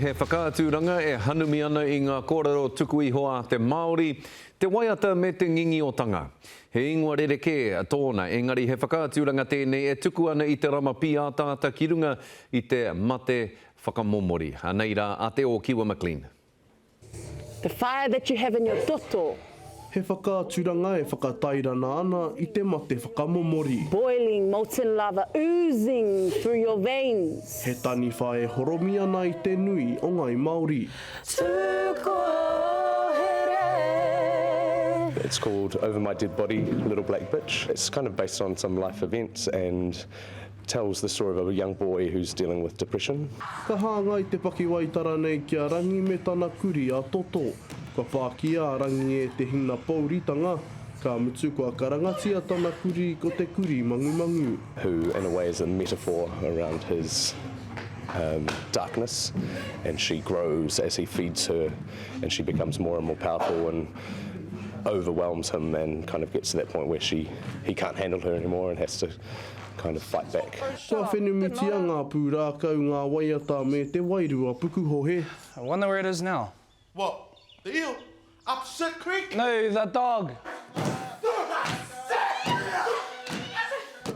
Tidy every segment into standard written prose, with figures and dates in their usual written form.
he whakaatūranga e hanumi ana I ngā kōrero tuku ihoa te Māori, te waiata me te ngingi o tanga. He ingoa rereke tōna, engari he whakaatūranga tēnei e tuku ana I te rama piātāta ki runga I te mate whakamomori. Anei rā, a te o Kiwa McLean. The fire that you have in your toto. He whakaatūranga e whakatairana ana I te mate whakamomori. Boiling molten lava oozing through your veins. He tani whae horomi ana I te nui o ngai Māori. It's called Over My Dead Body, Little Black Bitch. It's kind of based on some life events and tells the story of a young boy who's dealing with depression. Ka hāngai te pakiwaitara nei kia rangi me tana kuri a toto. Ka pākia rangi e te hina pauritanga. Ka mutu kua karangatia tana kuri ko te kuri mangu. Who in a way is a metaphor around his darkness, and she grows as he feeds her and she becomes more and more powerful and overwhelms him and kind of gets to that point where he can't handle her anymore and has to kind of fight back. Kua whenumutia ngā pūrākau ngā waiata me te wairua pukuhohe. I wonder where it is now. What? The eel? Upset Creek? No, that dog.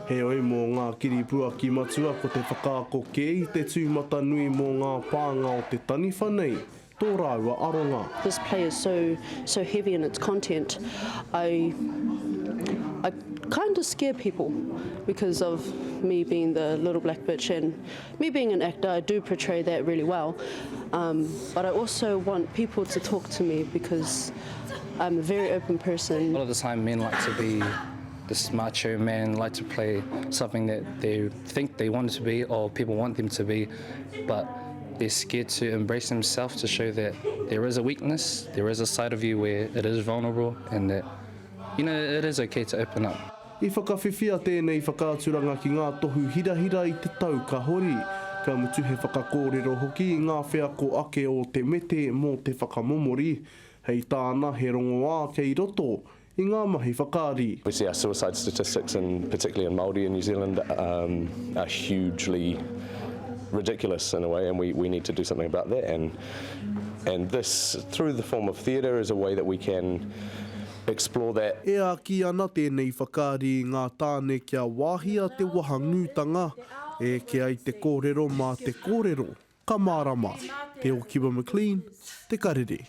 He oi mō ngā kiripua ki matua ko te whakaako ke I te tūmata nui mō ngā pānga o te tani whanei. Tō rāua aronga. This play is so heavy in its content. I kind of scare people because of me being the little black bitch, and me being an actor, I do portray that really well. But I also want people to talk to me because I'm a very open person. A lot of the time men like to be this macho man, like to play something that they think they want to be or people want them to be, but they're scared to embrace themselves, to show that there is a weakness, there is a side of you where it is vulnerable and that, you know, it is okay to open up. I whakawhiwhia tēnei whakaaturanga ki ngā tohu hirahira I te tau ka hori. Ka mutu he whakakōrero hoki I ngā whea ko ake o te mete mō te whakamomori. Hei tāna he rongoā kei roto I ngā mahi whakaari. We see our suicide statistics, and particularly in Māori in New Zealand, are hugely ridiculous in a way, and we need to do something about that. And this, through the form of theatre, is a way that we can explore that. E a ki ana tēnei whakaari I ngā tāne kia wāhia te wahangūtanga, e ke ai te kōrero mā te kōrero, ka mārama. Te o Kiwa McLean, te karere.